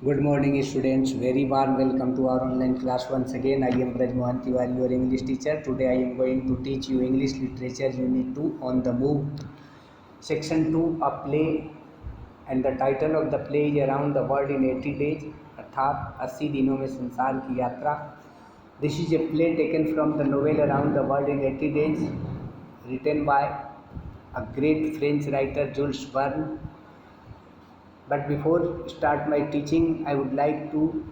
Good morning, students. Very warm welcome to our online class once again. I am Braj Mohan Tiwari, your English teacher. Today I am going to teach you English Literature Unit 2 on the move. Section 2, a play, and the title of the play is Around the World in 80 Days, अर्थात 80 दिनों में संसार की यात्रा. This is a play taken from the novel Around the World in 80 Days, written by a great French writer Jules Verne. But before start my teaching, I would like to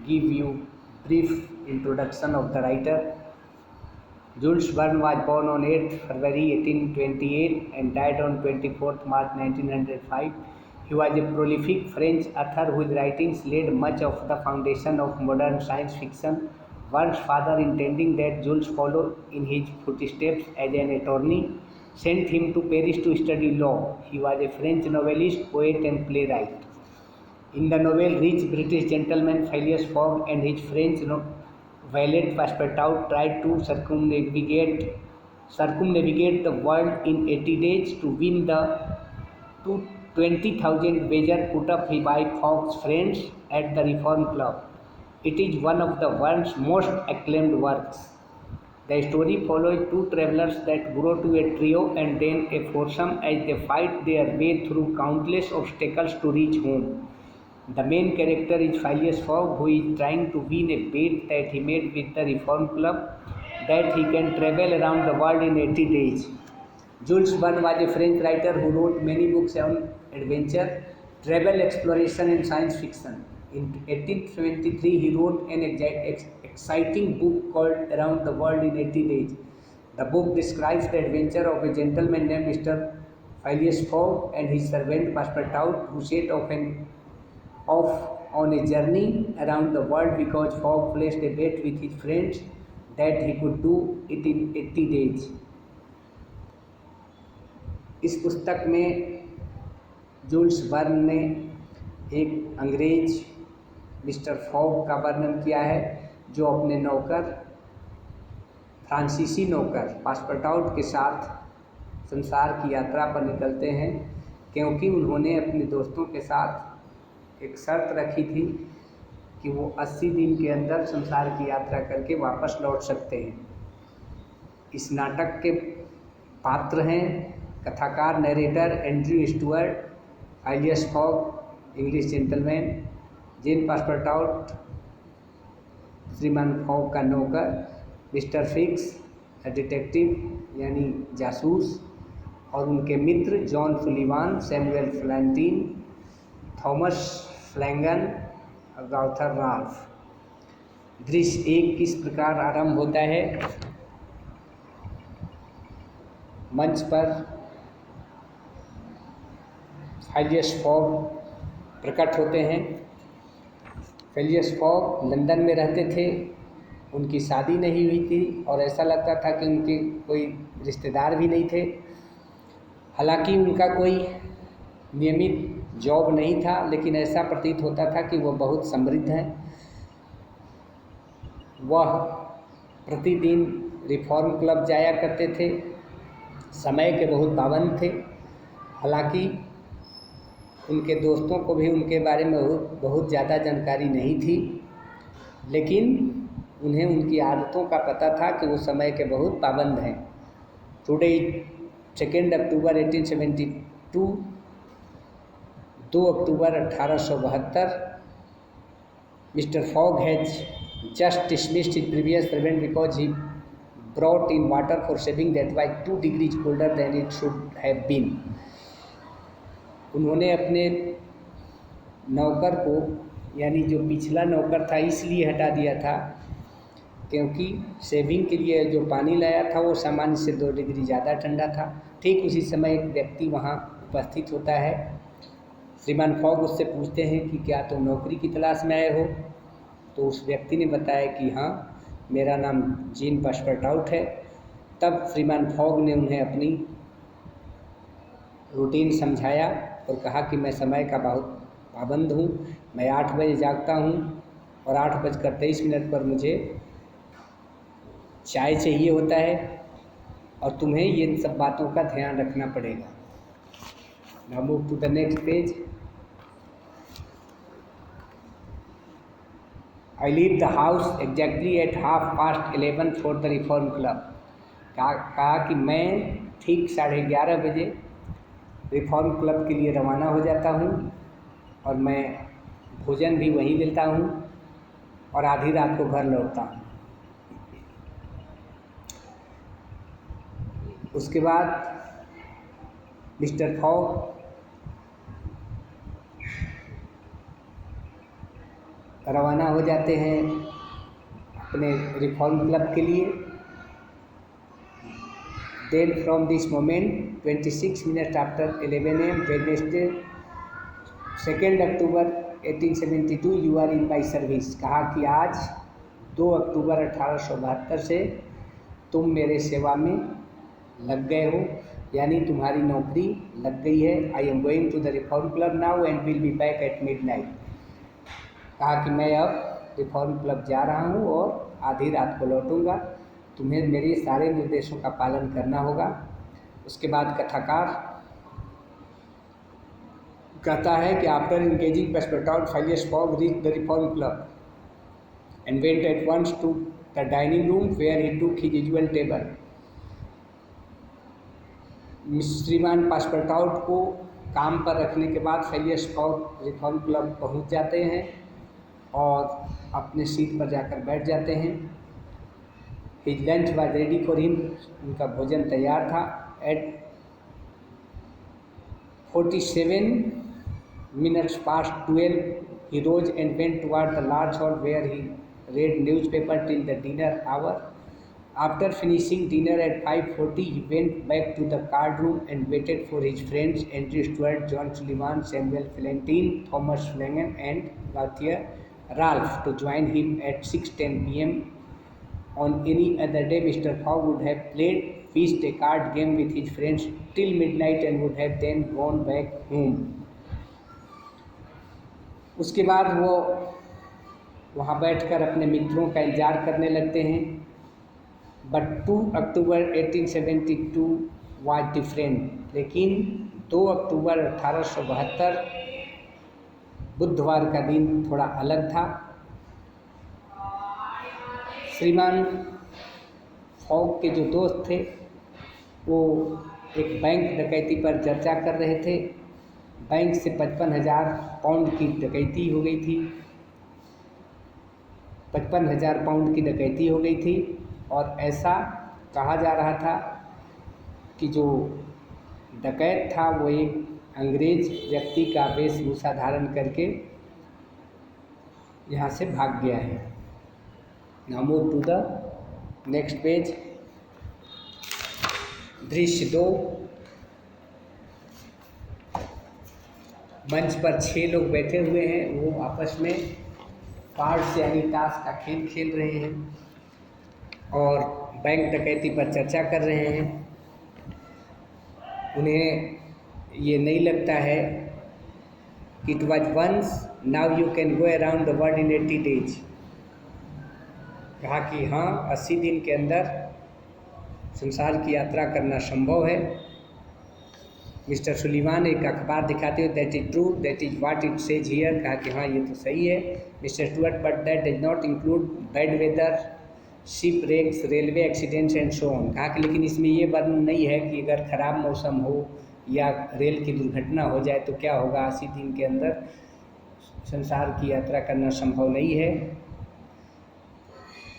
give you brief introduction of the writer. Jules Verne was born on 8th February 1828 and died on 24th March 1905. He was a prolific French author whose writings laid much of the foundation of modern science fiction. Verne's father, intending that Jules follow in his footsteps as an attorney, sent him to Paris to study law. He was a French novelist, poet and playwright. In the novel, rich British gentleman Phileas Fogg and his French valet Passepartout tried to circumnavigate the world in 80 days to win the 20,000 wager put up by Fogg's friends at the Reform Club. It is one of the world's most acclaimed works. The story follows two travelers that grow to a trio and then a foursome as they fight their way through countless obstacles to reach home. The main character is Phileas Fogg, who is trying to win a bet that he made with the Reform Club that he can travel around the world in 80 days. Jules Verne was a French writer who wrote many books on adventure, travel, exploration and science fiction. In 1873, he wrote an exciting book called Around the World in 80 Days. The book describes the adventure of a gentleman named Mr. Phileas Fogg and his servant Passepartout, who set off on a journey around the world because Fogg placed a bet with his friends that he could do it in 80 days. इस पुस्तक में joules वर्न ने एक अंग्रेज mister fog का वर्णन किया है जो अपने नौकर फ्रांसीसी नौकर पासपर्टाउट के साथ संसार की यात्रा पर निकलते हैं, क्योंकि उन्होंने अपने दोस्तों के साथ एक शर्त रखी थी कि वो 80 दिन के अंदर संसार की यात्रा करके वापस लौट सकते हैं. इस नाटक के पात्र हैं कथाकार narrator Andrew Stuart, Phileas Fogg English gentleman, Jean Passepartout श्रीमान फॉग का नौकर, मिस्टर फिक्स डिटेक्टिव यानी जासूस और उनके मित्र जॉन सुलिवान, सैमुअल फ्लैंटीन, थॉमस फ्लैंगन और गाउथर राल्फ. दृश्य 1 किस प्रकार आरंभ होता है. मंच पर फाइलियस फॉग प्रकट होते हैं. फाइलियस फॉग लंदन में रहते थे. उनकी शादी नहीं हुई थी और ऐसा लगता था कि उनके कोई रिश्तेदार भी नहीं थे. हालांकि उनका कोई नियमित जॉब नहीं था, लेकिन ऐसा प्रतीत होता था कि वह बहुत समृद्ध हैं. वह प्रतिदिन रिफॉर्म क्लब जाया करते थे. समय के बहुत पाबंद थे. हालांकि उनके दोस्तों को भी उनके बारे में बहुत ज़्यादा जानकारी नहीं थी, लेकिन उन्हें उनकी आदतों का पता था कि वो समय के बहुत पाबंद हैं. Today 2 October 1872, 2 October 1872. Mister fog has just dismissed his previous servant because he brought in water for shaving that was 2 degrees colder than it should have been. उन्होंने अपने नौकर को यानी जो पिछला नौकर था इसलिए हटा दिया था क्योंकि शेविंग के लिए जो पानी लाया था वो सामान्य से 2 डिग्री ज़्यादा ठंडा था. ठीक उसी समय एक व्यक्ति वहाँ उपस्थित होता है. श्रीमान फॉग उससे पूछते हैं कि क्या तुम नौकरी की तलाश में आए हो. तो उस व्यक्ति ने बताया कि हाँ, मेरा नाम जीन पासपर्टाउट है. तब श्रीमान फॉग ने उन्हें अपनी रूटीन समझाया और कहा कि मैं समय का बहुत पाबंद हूँ. मैं 8 बजे जागता हूँ और 8:23 पर मुझे चाय चाहिए होता है और तुम्हें ये सब बातों का ध्यान रखना पड़ेगा. Now move to the next page. I leave the house exactly at 11:30 for the Reform Club. कहा कि मैं ठीक 11:30 बजे रिफॉर्म क्लब के लिए रवाना हो जाता हूँ और मैं भोजन भी वहीं लेता हूँ और आधी रात को घर लौटता हूँ। उसके बाद मिस्टर फॉग रवाना हो जाते हैं अपने रिफॉर्म क्लब के लिए। Then from this moment 26 minute after 11 AM Wednesday 2 October 1872 you are in my service. कहा कि आज 2 अक्टूबर 1872 से तुम मेरे सेवा में लग गए हो, यानी तुम्हारी नौकरी लग गई है। I am going to the Reform Club now and will be back at midnight. कहा कि मैं अब रिफॉर्म क्लब जा रहा हूँ और आधी रात को लौटूंगा, तुम्हें मेरे सारे निर्देशों का पालन करना होगा। उसके बाद कथाकार कहता है कि after engaging Passepartout Phileas Fogg reach the Reform Club and went at once to the dining room where he took his usual table. श्रीमान पासपोर्टाउट को काम पर रखने के बाद फिलियस फॉग रिफॉर्म क्लब पहुंच जाते हैं और अपने सीट पर जाकर बैठ जाते हैं। His lunch was ready for him, उनका भोजन तैयार था। At 47 minutes past 12 he rose and went toward the large hall where he read newspaper till the dinner hour. After finishing dinner at 5:40 he went back to the card room and waited for his friends Andrew Stuart, John Sullivan, Samuel Flanagan, Thomas Flanagan and Gauthier Ralph to join him at 6:10 PM. On any other day Mr. Fogg would have played whist a card game with his friends till midnight and would have then gone back home. उसके बाद वो वहाँ बैठकर अपने मित्रों का इंतज़ार करने लगते हैं। बट 2 अक्टूबर 1872 वाज डिफरेंट, लेकिन 2 अक्टूबर 1872 बुधवार का दिन थोड़ा अलग था। श्रीमान फॉग के जो दोस्त थे वो एक बैंक डकैती पर चर्चा कर रहे थे। बैंक से 55,000 पाउंड की डकैती हो गई थी। 55,000 पाउंड की डकैती हो गई थी और ऐसा कहा जा रहा था कि जो डकैत था वो एक अंग्रेज व्यक्ति का वेशभूषा धारण करके यहाँ से भाग गया है। Now move to the next page. दृश्य 2। मंच पर 6 लोग बैठे हुए हैं, वो आपस में कार्ड्स यानी ताश का खेल खेल रहे हैं और बैंक डकैती पर चर्चा कर रहे हैं। उन्हें ये नहीं लगता है कि it was once, now you can go around the world in 80 days। कहा कि हाँ, 80 दिन के अंदर संसार की यात्रा करना संभव है। मिस्टर सुलीवान एक अखबार दिखाते हुए that is true, that is what it says here. कहा कि हाँ, ये तो सही है। Mister Stuart but that does not include bad weather, shipwrecks, railway accidents and so on. कहा कि लेकिन इसमें ये वर्णन नहीं है कि अगर ख़राब मौसम हो या रेल की दुर्घटना हो जाए तो क्या होगा। 80 दिन के अंदर संसार की यात्रा करना संभव नहीं है।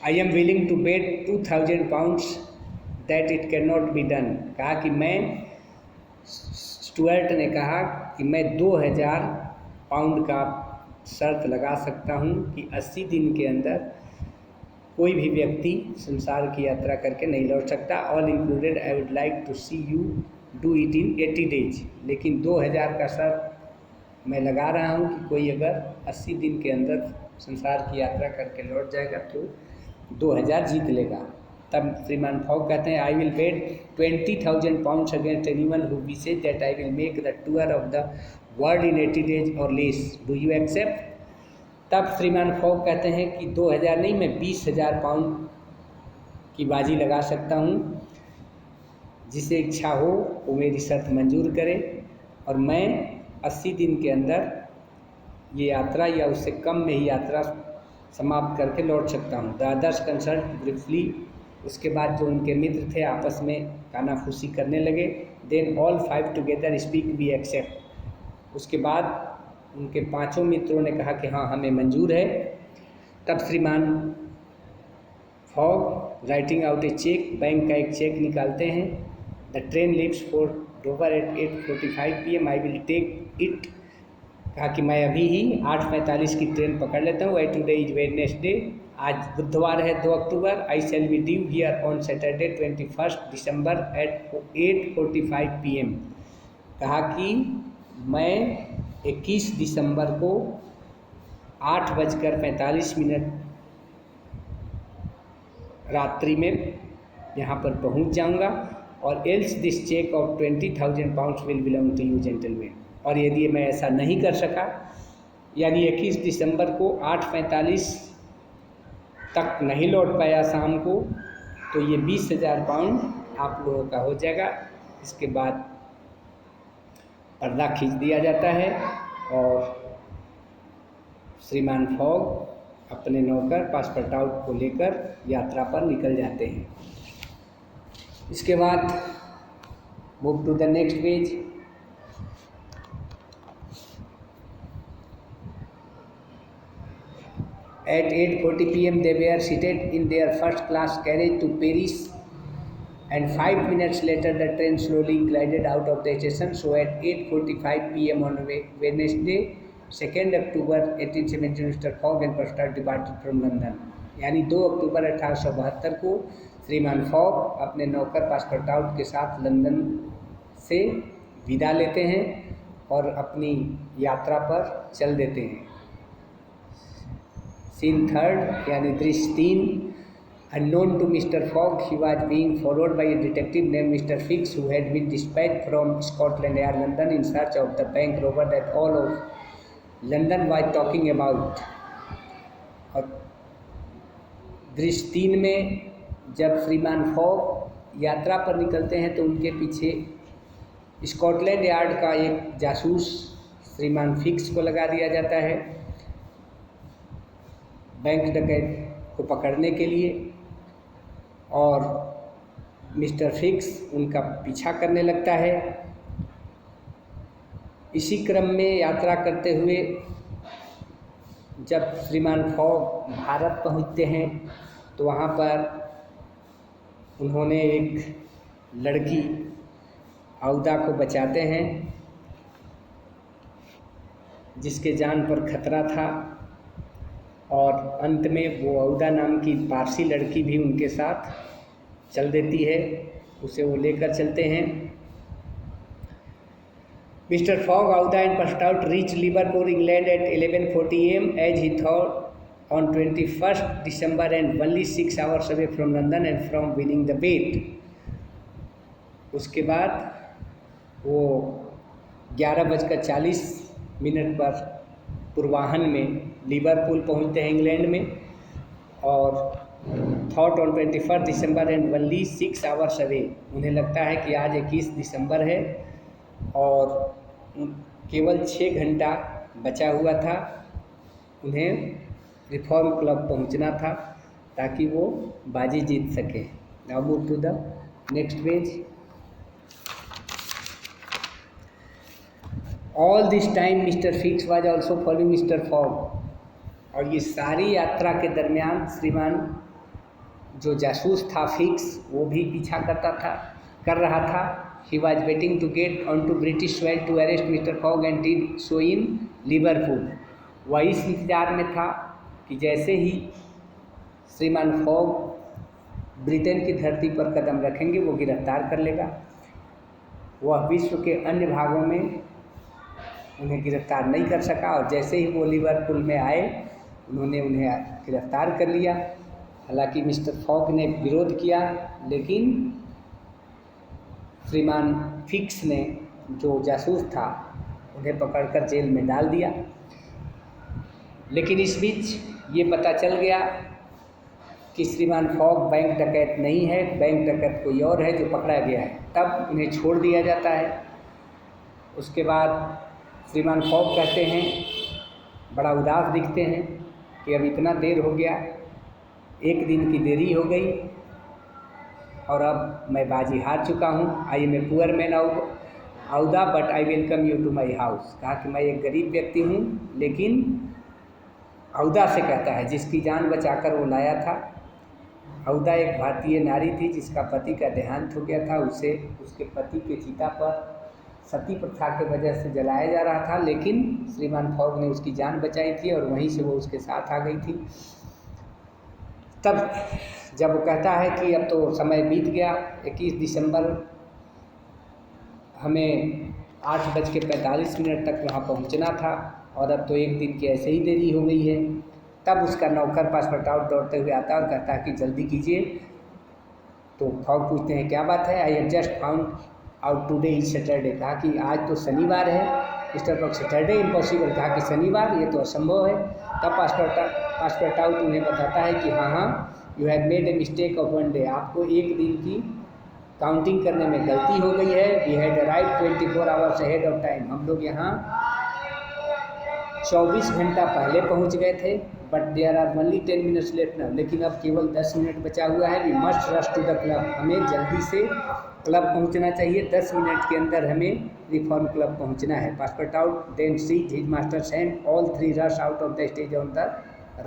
I am willing to bet 2000 pounds that it can not be done. कहा कि मैं, स्टुअर्ट ने कहा कि मैं 2000 पाउंड का शर्त लगा सकता हूं कि 80 दिन के अंदर कोई भी व्यक्ति संसार की यात्रा करके नहीं लौट सकता। All included I would like to see you do it in 80 days। लेकिन 2000 का शर्त मैं लगा रहा हूं कि कोई अगर 80 दिन के अंदर संसार की यात्रा करके लौट जाएगा तो 2000 जीत लेगा। तब श्रीमान फॉग कहते हैं I will bet 20,000 pounds against anyone who wishes that I will make the tour of the world in 80 days और लेस, डू यू एक्सेप्ट। तब श्रीमान फॉग कहते हैं कि 2000 नहीं, मैं 20,000 पाउंड की बाजी लगा सकता हूँ। जिसे इच्छा हो वो मेरी शर्त मंजूर करे और मैं 80 दिन के अंदर ये यात्रा या उससे कम में ही यात्रा समाप्त करके लौट सकता हूँ। The others consult briefly. उसके बाद जो उनके मित्र थे आपस में कानाफूसी करने लगे। Then all 5 together speak we accept. उसके बाद उनके 5 मित्रों ने कहा कि हाँ हमें मंजूर है। तब श्रीमान Fogg writing out a cheque, bank का एक चेक निकालते हैं। The train leaves for Dover at 8:45 PM, I will take it. कहा कि मैं अभी ही 8:45 की ट्रेन पकड़ लेता हूँ। टुडे इज वेडनेसडे, आज बुधवार है 2 अक्टूबर। I shall be due here on Saturday 21 December at 8:45 PM। कहा कि मैं 21 दिसंबर को 8:45 रात्रि में यहाँ पर पहुँच जाऊँगा। और else this cheque of 20,000 pounds will belong to you gentlemen. और यदि मैं ऐसा नहीं कर सका, यानी 21 दिसंबर को 8:45 तक नहीं लौट पाया शाम को, तो ये 20,000 पाउंड आप लोगों का हो जाएगा। इसके बाद पर्दा खींच दिया जाता है और श्रीमान फॉग अपने नौकर पासपोर्ट आउट को लेकर यात्रा पर निकल जाते हैं। इसके बाद move to the next page. At 8:40 PM they were seated in their first class carriage to Paris, and 5 minutes later the train slowly glided out of the station. So at 8:45 PM on Wednesday 2 October 1870 Mr. Fogg and Foster departed from London। यानी 2 October 1872 को श्रीमान fog अपने नौकर passport out के साथ London से विदा लेते हैं और अपनी यात्रा पर चल देते हैं। सीन 3 यानी दृश्य 3। Unknown to Mr. Fogg, he was being followed by a detective named Mr. Fix, who had been dispatched from Scotland Yard, London, in search of the bank robber that all of London was talking about। और दृश्य 3 में जब श्रीमान fog यात्रा पर निकलते हैं तो उनके पीछे स्कॉटलैंड यार्ड का एक जासूस श्रीमान फिक्स को लगा दिया जाता है बैंक डकैत को पकड़ने के लिए, और मिस्टर फिक्स उनका पीछा करने लगता है। इसी क्रम में यात्रा करते हुए जब श्रीमान फॉग भारत पहुंचते हैं तो वहाँ पर उन्होंने एक लड़की औदा को बचाते हैं जिसके जान पर खतरा था, और अंत में वो औदा नाम की पारसी लड़की भी उनके साथ चल देती है, उसे वो लेकर चलते हैं। Mister Fogg, Aouda and Passepartout reach Liverpool England at 11:40 AM as he thought on 21 December and only 6 hours away from London and from winning the bet. उसके बाद वो 11:40 पर पूर्वाह्न में लिवरपूल पहुंचते हैं इंग्लैंड में, और thought on 21 December and only 6 hours away. उन्हें लगता है कि आज 21 दिसंबर है और केवल 6 घंटा बचा हुआ था। उन्हें रिफॉर्म क्लब पहुंचना था ताकि वो बाजी जीत सके। Now move to the next page. All this time mister Fix was also following mister Fogg. और ये सारी यात्रा के दरमियान श्रीमान जो जासूस था फिक्स, वो भी पीछा कर रहा था। He was waiting to get on to British soil to arrest mister Fogg and did so in Liverpool. वह इस इंतजार में था कि जैसे ही श्रीमान फॉग ब्रिटेन की धरती पर कदम रखेंगे वो गिरफ्तार कर लेगा। वह विश्व के अन्य भागों में उन्हें गिरफ्तार नहीं कर सका, और जैसे ही वो लिवरपूल में आए उन्होंने उन्हें गिरफ्तार कर लिया। हालांकि मिस्टर फॉग ने विरोध किया, लेकिन श्रीमान फिक्स ने जो जासूस था उन्हें पकड़कर जेल में डाल दिया। लेकिन इस बीच ये पता चल गया कि श्रीमान फॉग बैंक डकैत नहीं है, बैंक डकैत कोई और है जो पकड़ा गया है। तब उन्हें छोड़ दिया जाता है। उसके बाद श्रीमान फॉग कहते हैं, बड़ा उदास दिखते हैं कि अब इतना देर हो गया, एक दिन की देरी हो गई और अब मैं बाजी हार चुका हूँ। I am a poor man Aouda but I welcome you to my house. कहा कि मैं एक गरीब व्यक्ति हूँ, लेकिन औदा से कहता है जिसकी जान बचाकर वो लाया था। औदा एक भारतीय नारी थी जिसका पति का देहांत हो गया था। उसे उसके पति के चिता पर सती प्रथा के वजह से जलाया जा रहा था, लेकिन श्रीमान फॉग ने उसकी जान बचाई थी और वहीं से वो उसके साथ आ गई थी। तब जब वो कहता है कि अब तो समय बीत गया, 21 दिसंबर हमें 8:45 तक वहाँ पहुँचना था और अब तो एक दिन की ऐसे ही देरी हो गई है। तब उसका नौकर पासपोर्ट आउट दौड़ते हुए आता है और कहता है कि जल्दी कीजिए। तो फॉग पूछते हैं क्या बात है। I have just found out today is Saturday. कहा कि आज तो शनिवार है। Mister fog Saturday impossible. कहा कि शनिवार ये तो असंभव है। तब पासपोर्ट आउट उन्हें बताता है कि हाँ you have made a mistake of 1 day. आपको एक दिन की काउंटिंग करने में गलती हो गई है। We had arrive 24 hours ahead of time. हम लोग यहाँ 24 घंटा पहले पहुँच गए थे, but there are only 10 minutes left now. लेकिन अब केवल 10 मिनट बचा हुआ है। We must rush to the club. हमें जल्दी से क्लब पहुंचना चाहिए। 10 मिनट के अंदर हमें रिफॉर्म क्लब पहुंचना है। Passport out then seize his master's hand. All 3 rush out of the stage on the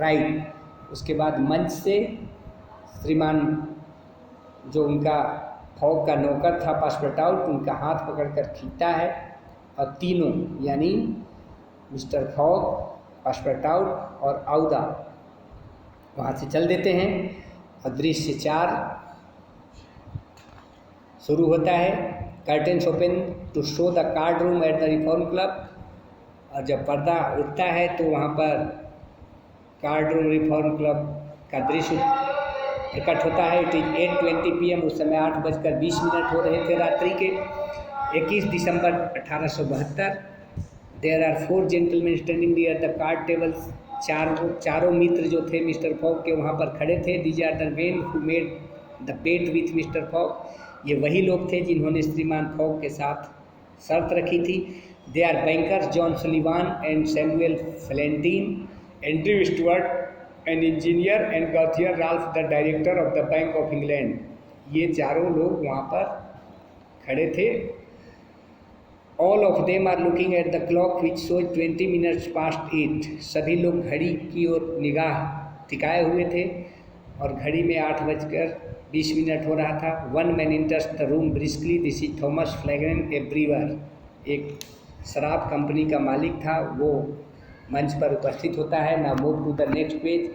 right. उसके बाद मंच से श्रीमान जो उनका फॉग का नौकर था पासपोर्ट आउट, उनका हाथ पकड़कर खींचता है और तीनों यानी मिस्टर फॉग, पासपोर्ट आउट और औदा वहाँ से चल देते हैं। और दृश्य 4 शुरू होता है। Curtains open to show the card room at the Reform Club. और जब पर्दा उठता है तो वहाँ पर कार्ड रूम रिफॉर्म क्लब का दृश्य प्रकट होता है। It is 8:20 PM। उस समय 8:20 हो रहे थे रात्रि के। 21 दिसंबर 1872। There are 4 gentlemen standing near the card tables. चारों मित्र जो थे मिस्टर फॉग के वहाँ पर खड़े थे। These are the men who made the bet with mister Fogg. ये वही लोग थे जिन्होंने श्रीमान फॉग के साथ शर्त रखी थी। They are bankers John Sullivan and Samuel Fallentin, Andrew Stuart an engineer and Gauthier Ralph the director of the Bank of England. ये चारों लोग वहाँ पर खड़े थे। All of them are looking at the clock which shows 20 minutes past 8। सभी लोग घड़ी की ओर निगाह टिकाए हुए थे और घड़ी में 8:20 हो रहा था। One man इंटर्स the room briskly. This is Thomas फ्लैगन A Brewer. एक शराब कंपनी का मालिक था, वो मंच पर उपस्थित होता है। Now move to the next page.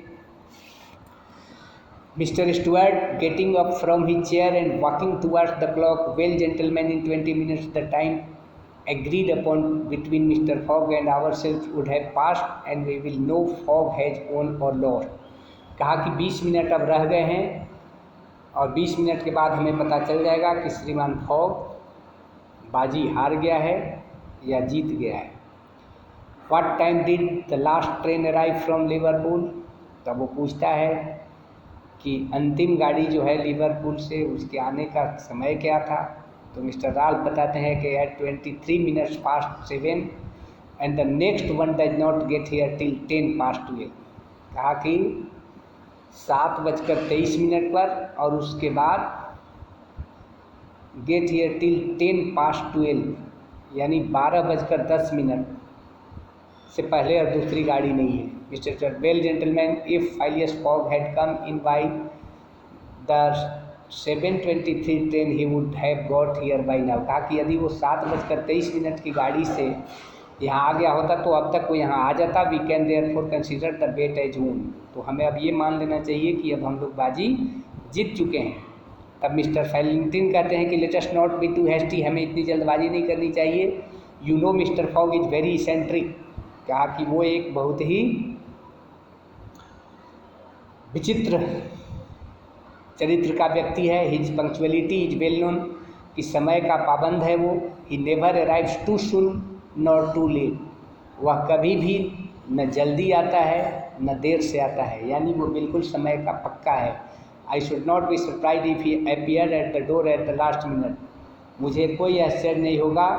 Mr. Stuart getting up from his chair and walking towards the clock. Well, gentlemen, in 20 minutes the time agreed upon between Mr. Fogg and ourselves would have passed and we will know Fogg has won or lost. कहा कि 20 minute अब रह गए हैं और 20 minute के बाद हमें पता चल जाएगा कि श्रीमान फॉग बाजी हार गया है या जीत गया है। What time did the last train arrive from Liverpool? तब वो पूछता है कि अंतिम गाड़ी जो है लिवरपूल से उसके आने का समय क्या था। तो मिस्टर राल्फ बताते हैं कि at 23 minutes past 7 and the next one does not get here till 10 past 12। कहा कि 7:23 पर और उसके बाद गेट हियर टिल 10 पास्ट 12 यानी 12:10 से पहले और दूसरी गाड़ी नहीं है। Mister well gentleman, if Phileas Fogg had come in by the 7:23 train he would have got here by now. कहा कि यदि वो 7:23 की गाड़ी से यहाँ आ गया होता तो अब तक वो यहाँ आ जाता। We can therefore consider the bet as won. तो हमें अब ये मान लेना चाहिए कि अब हम लोग बाजी जीत चुके हैं। तब मिस्टर फ्लेंटिन कहते हैं कि let us not be too hasty. हमें इतनी जल्दबाजी नहीं करनी चाहिए। You know mister Fogg is very eccentric. कहा कि वो एक बहुत ही विचित्र चरित्र का व्यक्ति है। His punctuality is well known, कि समय का पाबंद है वो। He never arrives too soon nor too late. वह कभी भी न जल्दी आता है न देर से आता है, यानी वो बिल्कुल समय का पक्का है। I should not be surprise if he appear at the door at the last minute. मुझे कोई आश्चर्य नहीं होगा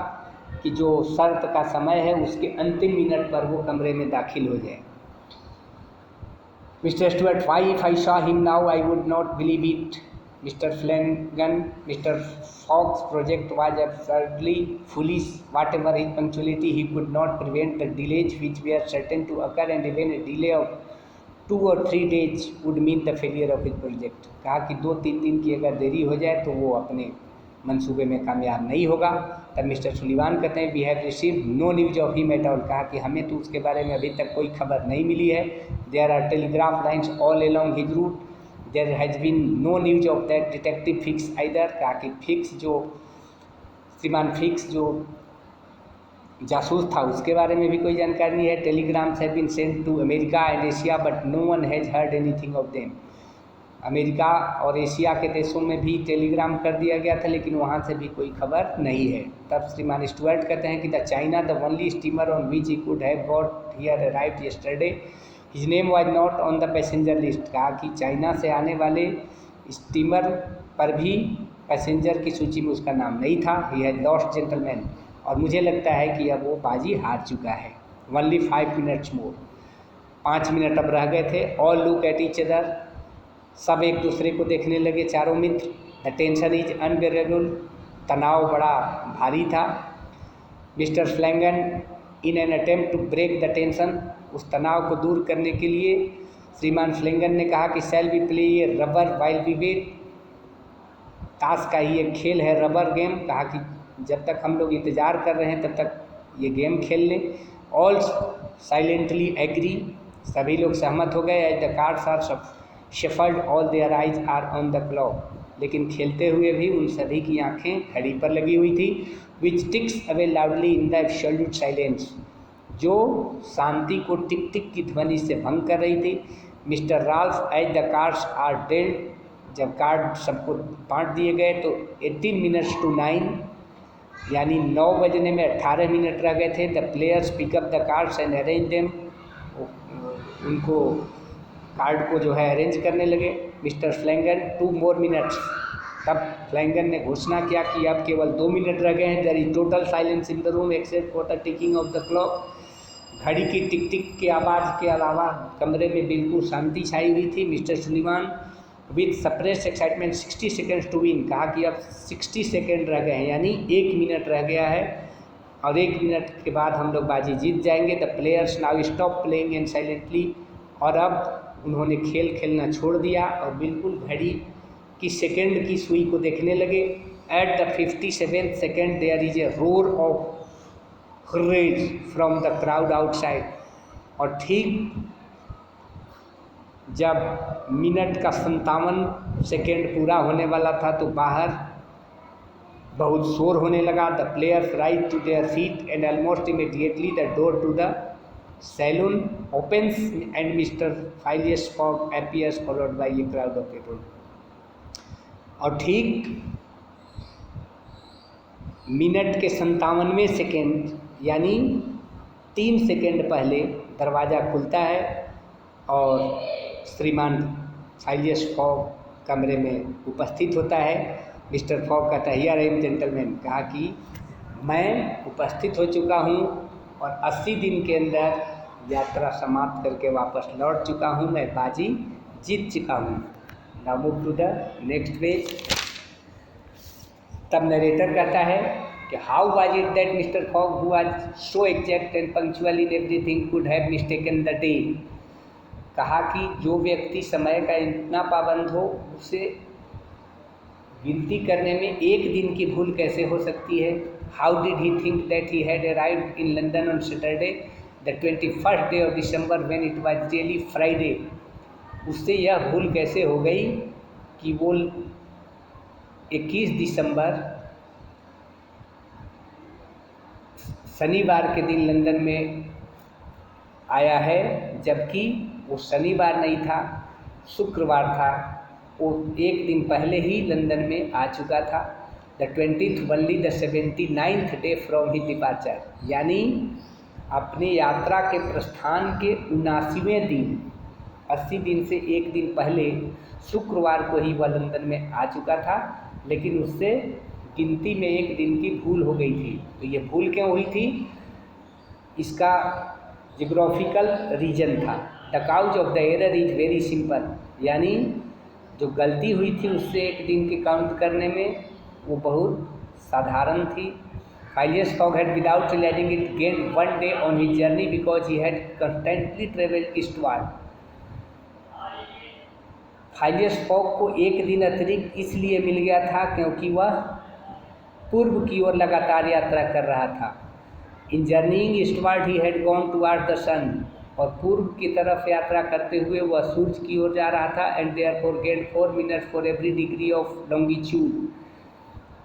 कि जो शर्त का समय है उसके अंतिम मिनट पर वो कमरे में दाखिल हो जाए। Mr. Stewart, why if I saw him now I would not believe it. Mr. Flanagan, Mr. Fogg's project was absurdly foolish. Whatever his punctuality, he could not prevent the delays which were certain to occur, and even a delay of 2 or 3 days would mean the failure of his project. कहा कि 2-3 दिन की अगर देरी हो जाए तो वो अपने मंसूबे में कामयाब नहीं होगा। तब मिस्टर सुलीवान कहते हैं we have received no news of him at all. कहा कि हमें तो उसके बारे में अभी तक कोई खबर नहीं मिली है। There are telegraph lines all along his route, there has been no news of that detective Fix either. कहा कि फिक्स जो श्रीमान फिक्स जो जासूस था उसके बारे में भी कोई जानकारी नहीं है। Telegrams have been sent to America and Asia but no one has heard anything of them. America और एशिया के देशों में भी टेलीग्राम कर दिया गया था लेकिन वहाँ से भी कोई खबर नहीं है। तब श्रीमान स्टुअर्ट कहते हैं कि the China the only steamer on which he could have got here arrived yesterday, his name was not on the passenger list. कहा कि चाइना से आने वाले स्टीमर पर भी पैसेंजर की सूची में उसका नाम नहीं था। He has lost gentleman. और मुझे लगता है कि अब वो बाजी हार चुका है। ओनली 5 मिनट्स मोर, 5 मिनट अब रह गए थे। All look at each other, सब एक दूसरे को देखने लगे चारों मित्र। द टेंशन इज अनबेरेबल, तनाव बड़ा भारी था। Mister Flanagan in an attempt to break the tension, उस तनाव को दूर करने के लिए श्रीमान फ्लैंगन ने कहा कि शैल वी प्ले ये रबर वाइल वी वेट। ताश का ही एक खेल है रबर गेम। कहा कि जब तक हम लोग इंतज़ार कर रहे हैं तब तक ये गेम खेल लें। ऑल साइलेंटली एग्री, सभी लोग सहमत हो गए। As the cards are shuffled all their eyes are on the clock, लेकिन खेलते हुए भी उन सभी की आंखें घड़ी पर लगी हुई थी। Which ticks away loudly in the absolute silence, जो शांति को टिक टिक की ध्वनि से भंग कर रही थी। Mister Ralph as the cards are dealt, जब कार्ड सबको बांट दिए गए तो 18 मिनट्स टू 9 यानी 9 बजने में 18 मिनट रह गए थे। The players pick up the cards and arrange them, उनको कार्ड को जो है अरेंज करने लगे। मिस्टर फ्लैंगन 2 मोर मिनट्स, तब फ्लैंगन ने घोषणा किया कि अब केवल 2 मिनट रह गए हैं। There is total silence in the room except for the ticking of the clock. घड़ी की टिक टिक के आवाज़ के अलावा कमरे में बिल्कुल शांति छाई हुई थी। Mister Sullivan with suppressed excitement 60 seconds to win, कहा कि अब 60 सेकेंड रह गए हैं यानी 1 मिनट रह गया है और 1 मिनट के बाद हम लोग बाजी जीत जाएंगे। The players now stop playing and silently, और अब उन्होंने खेल खेलना छोड़ दिया और बिल्कुल घड़ी की सेकेंड की सुई को देखने लगे। At the 57th second there is a roar of rage from the crowd outside, और ठीक जब मिनट का 57 सेकेंड पूरा होने वाला था तो बाहर बहुत शोर होने लगा। The players rise to their feet and almost immediately the door to the saloon opens and Mr. Phileas Fogg appears followed by a crowd of people। और ठीक मिनट के 57वें सेकेंड यानी 3 सेकेंड पहले दरवाज़ा खुलता है और श्रीमान फाइलियस फॉग कमरे में उपस्थित होता है। मिस्टर फॉग कहता है हियर आई एम जेंटलमैन, कहा कि मैं उपस्थित हो चुका हूँ और 80 दिन के अंदर यात्रा समाप्त करके वापस लौट चुका हूँ, मैं बाजी जीत चुका हूँ। Now move to the next page. तब नरेटर कहता है कि how was it that mister Fogg who was so exact and punctual in everything could have mistaken the day. कहा कि जो व्यक्ति समय का इतना पाबंद हो उसे गिनती करने में 1 दिन की भूल कैसे हो सकती है। How did he think that he had arrived in London on Saturday the 21st day of December when it was really Friday. उससे यह भूल कैसे हो गई कि वो 21 दिसंबर शनिवार के दिन लंदन में आया है, जबकि वो शनिवार नहीं था, शुक्रवार था। वो 1 दिन पहले ही लंदन में आ चुका था। The 20th only the 79th day from he departure, यानी अपनी यात्रा के प्रस्थान के 79वें दिन, 80 दिन से 1 दिन पहले शुक्रवार को ही वह लंदन में आ चुका था, लेकिन उससे गिनती में 1 दिन की भूल हो गई थी। तो ये भूल क्यों हुई थी, इसका जियोग्राफिकल रीजन था। The cause of the error is very simple, यानी जो गलती हुई थी उससे एक दिन के काउंट करने में वो बहुत साधारण थी। Phileas Fogg had, without realizing it, gained 1 day on his journey because he had constantly travelled eastward. Phileas Fogg को एक दिन अतिरिक्त इसलिए मिल गया था क्योंकि वह पूर्व की ओर लगातार यात्रा कर रहा था। In journeying eastward he had gone toward the sun, और पूर्व की तरफ यात्रा करते हुए वह सूर्य की ओर जा रहा था। And therefore get 4 minutes for every degree of longitude,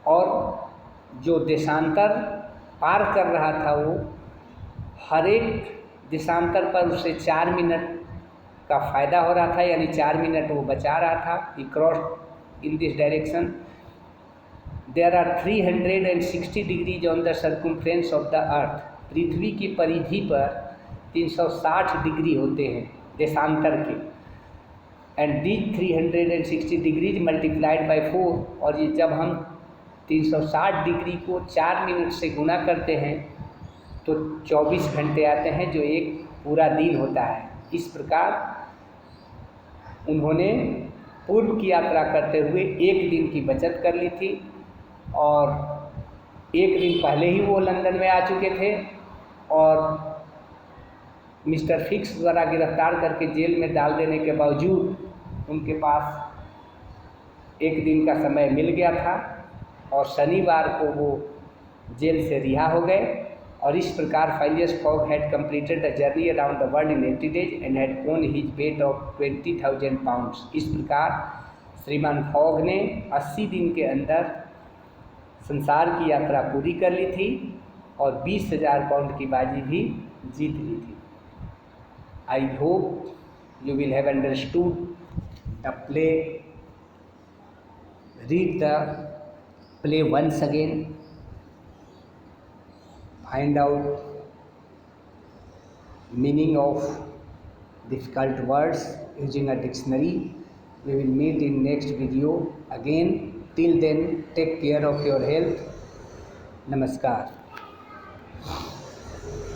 और जो देशांतर पार कर रहा था वो हर एक देशांतर पर उसे 4 मिनट का फ़ायदा हो रहा था, यानी 4 मिनट वो बचा रहा था। He cross in this direction there are 360 degrees on the circumference of the earth. पृथ्वी की परिधि पर 360 डिग्री होते हैं देशांतर के। And these 360 degrees multiplied by 4, और ये जब हम 360 डिग्री को 4 मिनट से गुणा करते हैं तो 24 घंटे आते हैं, जो एक पूरा दिन होता है। इस प्रकार उन्होंने पूर्व की यात्रा करते हुए एक दिन की बचत कर ली थी, और एक दिन पहले ही वो लंदन में आ चुके थे, और मिस्टर फिक्स द्वारा गिरफ्तार करके जेल में डाल देने के बावजूद उनके पास एक दिन का समय मिल गया था, और शनिवार को वो जेल से रिहा हो गए। और इस प्रकार Phileas Fogg had completed the journey around the world in 80 days and had won his bet of 20,000 pounds। इस प्रकार श्रीमान फॉग ने 80 दिन के अंदर संसार की यात्रा पूरी कर ली थी और 20,000 पाउंड की बाजी भी जीत ली थी। I hope you will have understood the play. Read the play once again. Find out meaning of difficult words using a dictionary. We will meet in next video again. Till then, take care of your health. Namaskar.